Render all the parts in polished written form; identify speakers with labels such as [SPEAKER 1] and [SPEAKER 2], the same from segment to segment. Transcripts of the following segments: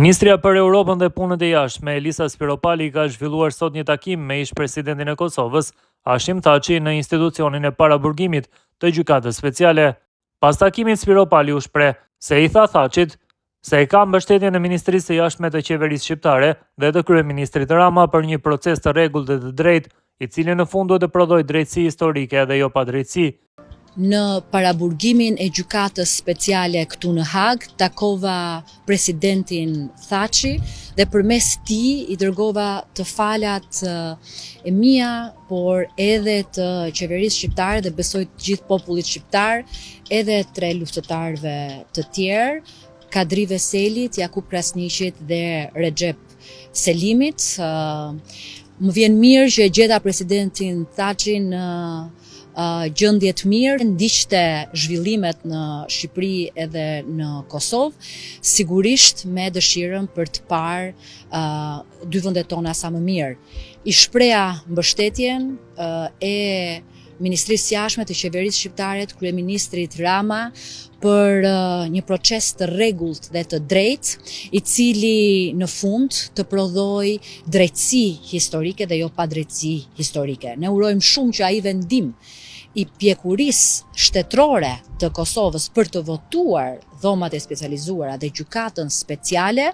[SPEAKER 1] Ministrja për Europën dhe Punët e Jashtme Elisa Spiropali ka zhvilluar sot një takim me ish-presidentin e Kosovës, Hashim Thaçi, në institucionin e paraburgimit të gjykatës speciale. Pas takimit, Spiropali u shpreh se i tha Thaçit se e ka mbështetjen e Ministrisë së Jashtme të Qeverisë Shqiptare dhe të kryeministrit Rama për një proces të rregullt dhe të drejtë, i cili në fund duhet të prodhojë drejtësi historike dhe jo padrejtësi.
[SPEAKER 2] Në paraburgimin e gjykatës speciale këtu në Hag, takova presidentin Thaçi dhe përmes tij i dërgova të falat e mia, por edhe të qeverisë shqiptare dhe besoj të gjithë popullit shqiptar, edhe 3 luftëtarëve të tjerë, Kadri Veselit, Jakub Krasniqit dhe Recep Selimit. Më vjen mirë që gjeta presidentin Thaçi në gjendje të mirë, ndiqte zhvillimet në Shqipëri edhe në Kosovë, sigurisht me dëshirën për të parë dy vendet tona sa më mirë. I shpreha mbështetjen e Ministrisë së Jashtme të Qeverisë Shqiptare, të kryeministrit Rama, për një proces të rregullt dhe të drejtë, i cili në fund të prodhoj drejtësi historike dhe jo padrejtësi historike. Ne urojmë shumë që ai vendim i pjekurisë shtetërore të Kosovës për të votuar dhomat e specializuara dhe gjykatën speciale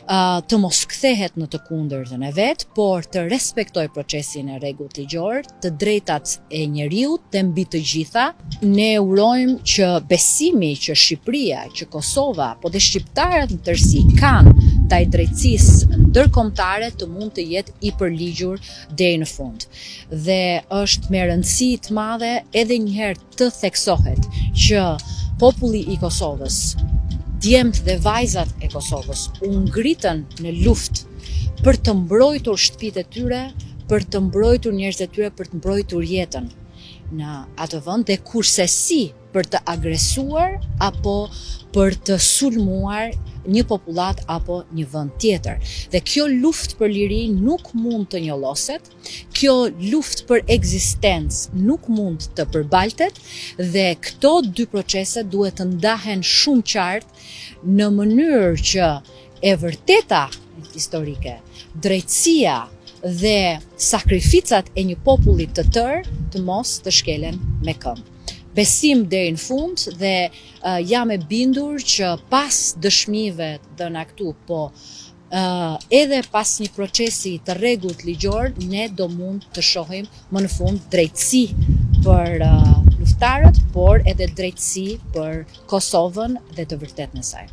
[SPEAKER 2] të mos kthehet në të kundërtën e vet, por të respektoj procesin e rregullt ligjor, të drejtat e njeriut dhe mbi të gjitha. Ne urojmë që besimi që Shqipëria, që Kosova, po dhe shqiptarët në tërësi kanë ndaj drejtësisë ndërkombëtare të mund të jetë i përligjur deri në fund. Dhe është me rëndësi të madhe edhe një herë të theksohet që populli i Kosovës, djemt dhe vajzat e Kosovës u ngritën në luftë për të mbrojtur shtëpitë e tyre, për të mbrojtur njerëzit e tyre, për të mbrojtur jetën në atë vend, dhe kursesi për të agresuar apo për të sulmuar një popullat apo një vend tjetër. Dhe kjo luftë për liri nuk mund të njolloset, kjo luftë për ekzistencë nuk mund të përbaltet, dhe këto dy procese duhet të ndahen shumë qartë në mënyrë që e vërteta historike, drejtësia dhe sakrificat e një populli të tërë të mos të shkelen me këmbë. Besim deri në fund dhe jam e bindur që pas dëshmive dhëna këtu, po edhe pas një procesi të rregullt ligjor, ne do mund të shohim më në fund drejtësi për luftarët, por edhe drejtësi për Kosovën dhe të vërtetën e saj.